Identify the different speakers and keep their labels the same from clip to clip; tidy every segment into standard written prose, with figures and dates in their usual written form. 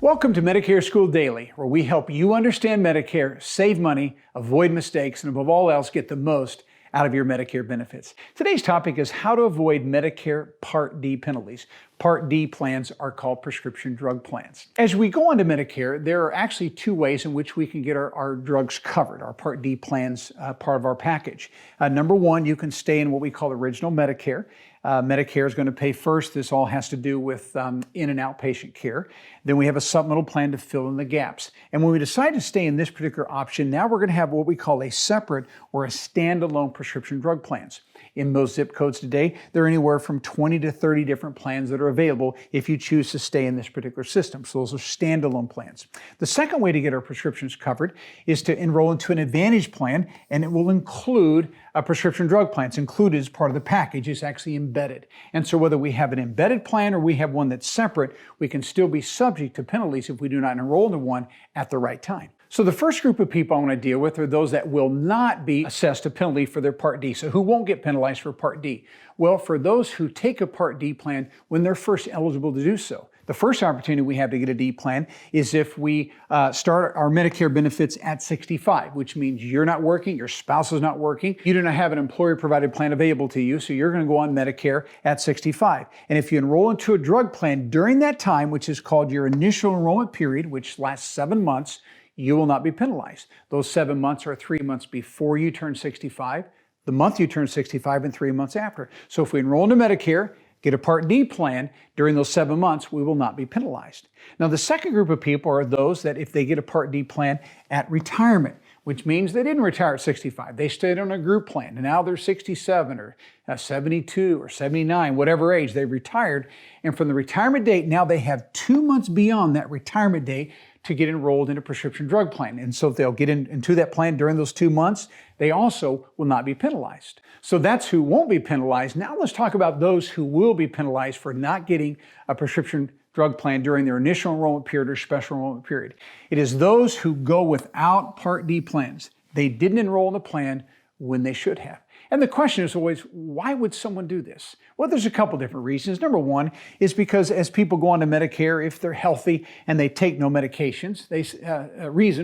Speaker 1: Welcome to Medicare School Daily, where we help you understand Medicare, save money, avoid mistakes, and above all else, get the most out of your Medicare benefits. Today's topic is how to avoid Medicare Part D penalties. Part D plans are called prescription drug plans. As we go on to Medicare, there are actually two ways in which we can get our drugs covered, our Part D plans part of our package. Number one, you can stay in what we call original Medicare. Medicare is going to pay first. This all has to do with in and outpatient care. Then we have a supplemental plan to fill in the gaps. And when we decide to stay in this particular option, now we're going to have what we call a separate or a standalone prescription drug plans. In most zip codes today, there are anywhere from 20 to 30 different plans that are available if you choose to stay in this particular system. So those are standalone plans. The second way to get our prescriptions covered is to enroll into an Advantage plan, and it will include a prescription drug plan. It's included as part of the package. It's actually embedded. And so whether we have an embedded plan or we have one that's separate, we can still be subject to penalties if we do not enroll into one at the right time. So the first group of people I want to deal with are those that will not be assessed a penalty for their Part D. So who won't get penalized for Part D? Well, for those who take a Part D plan when they're first eligible to do so. The first opportunity we have to get a D plan is if we start our Medicare benefits at 65, which means you're not working, your spouse is not working, you do not have an employer-provided plan available to you, so you're going to go on Medicare at 65. And if you enroll into a drug plan during that time, which is called your initial enrollment period, which lasts 7 months, you will not be penalized. Those 7 months are 3 months before you turn 65, the month you turn 65, and 3 months after. So if we enroll into Medicare, get a Part D plan during those 7 months, we will not be penalized. Now, the second group of people are those that if they get a Part D plan at retirement, which means they didn't retire at 65. They stayed on a group plan, and now they're 67 or 72 or 79, whatever age they retired. And from the retirement date, now they have 2 months beyond that retirement date to get enrolled in a prescription drug plan. And so if they'll get into that plan during those 2 months, they also will not be penalized. So that's who won't be penalized. Now let's talk about those who will be penalized for not getting a prescription drug plan during their initial enrollment period or special enrollment period. It is those who go without Part D plans. They didn't enroll in the plan when they should have. And the question is always, why would someone do this? Well, there's a couple different reasons. Number one is because as people go on to Medicare, if they're healthy and they take no medications,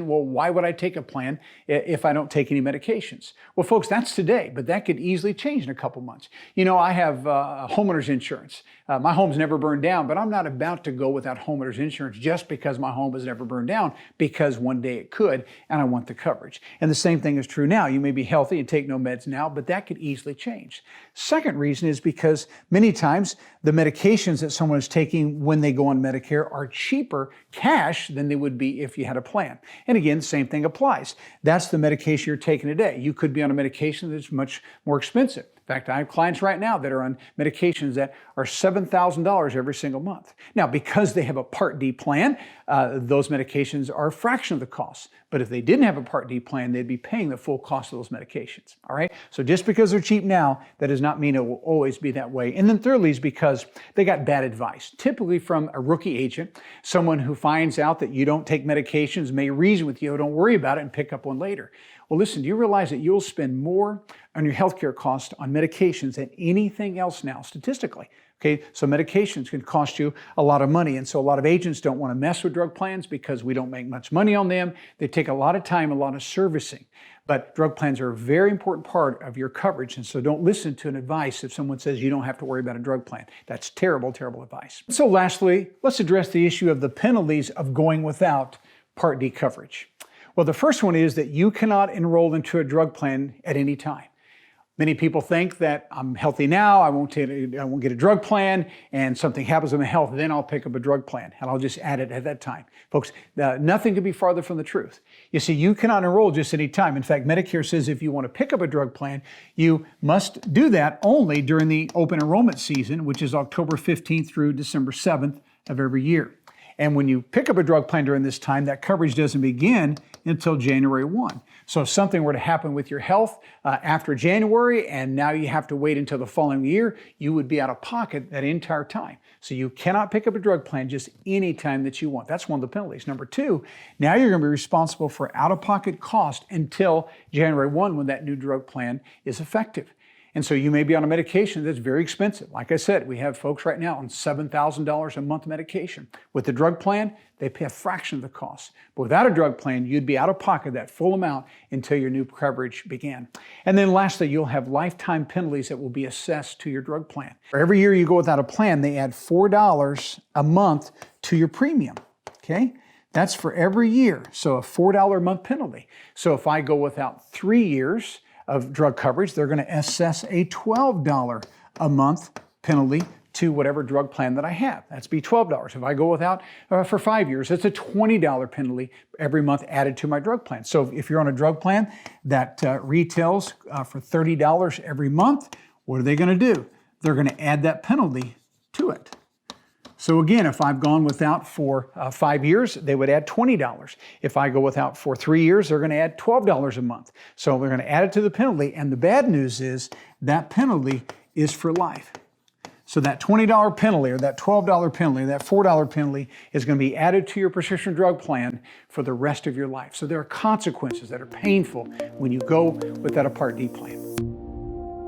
Speaker 1: well, why would I take a plan if I don't take any medications? Well, folks, that's today, but that could easily change in a couple months. You know, I have homeowner's insurance. My home's never burned down, but I'm not about to go without homeowner's insurance just because my home has never burned down, because one day it could, and I want the coverage. And the same thing is true now. You may be healthy and take no meds now, but that could easily change. Second reason is because many times the medications that someone is taking when they go on Medicare are cheaper cash than they would be if you had a plan. And again, same thing applies. That's the medication you're taking today. You could be on a medication that's much more expensive. In fact, I have clients right now that are on medications that are $7,000 every single month. Now, because they have a Part D plan, those medications are a fraction of the cost. But if they didn't have a Part D plan, they'd be paying the full cost of those medications. All right? So just because they're cheap now, that does not mean it will always be that way. And then thirdly is because they got bad advice, typically from a rookie agent, someone who finds out that you don't take medications, may reason with you, oh, don't worry about it, and pick up one later. Well, listen, do you realize that you'll spend more on your healthcare cost on medications than anything else now, statistically? Okay, so medications can cost you a lot of money. And so a lot of agents don't want to mess with drug plans because we don't make much money on them. They take a lot of time, a lot of servicing. But drug plans are a very important part of your coverage. And so don't listen to an advice if someone says you don't have to worry about a drug plan. That's terrible, terrible advice. So lastly, let's address the issue of the penalties of going without Part D coverage. Well, the first one is that you cannot enroll into a drug plan at any time. Many people think that I'm healthy now, I won't get a drug plan, and something happens with my health, then I'll pick up a drug plan, and I'll just add it at that time. Folks, nothing could be farther from the truth. You see, you cannot enroll just any time. In fact, Medicare says if you want to pick up a drug plan, you must do that only during the open enrollment season, which is October 15th through December 7th of every year. And when you pick up a drug plan during this time, that coverage doesn't begin until January 1. So if something were to happen with your health after January and now you have to wait until the following year, you would be out of pocket that entire time. So you cannot pick up a drug plan just any time that you want. That's one of the penalties. Number two, now you're going to be responsible for out-of-pocket cost until January 1 when that new drug plan is effective. And so you may be on a medication that's very expensive. Like I said, we have folks right now on $7,000 a month medication. With the drug plan, they pay a fraction of the cost. But without a drug plan, you'd be out of pocket that full amount until your new coverage began. And then lastly, you'll have lifetime penalties that will be assessed to your drug plan. For every year you go without a plan, they add $4 a month to your premium, okay? That's for every year, so a $4 a month penalty. So if I go without 3 years of drug coverage, they're going to assess a $12 a month penalty to whatever drug plan that I have. That's be $12. If I go without for 5 years, it's a $20 penalty every month added to my drug plan. So if you're on a drug plan that retails for $30 every month, what are they going to do? They're going to add that penalty to it. So again, if I've gone without for 5 years, they would add $20. If I go without for 3 years, they're going to add $12 a month. So they're going to add it to the penalty. And the bad news is that penalty is for life. So that $20 penalty or that $12 penalty, or that $4 penalty is going to be added to your prescription drug plan for the rest of your life. So there are consequences that are painful when you go without a Part D plan.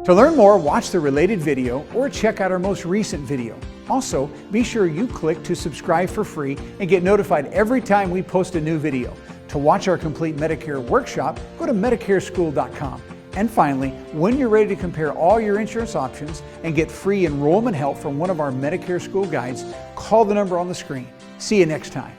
Speaker 1: To learn more, watch the related video or check out our most recent video. Also, be sure you click to subscribe for free and get notified every time we post a new video. To watch our complete Medicare workshop, go to MedicareSchool.com. And finally, when you're ready to compare all your insurance options and get free enrollment help from one of our Medicare School guides, call the number on the screen. See you next time.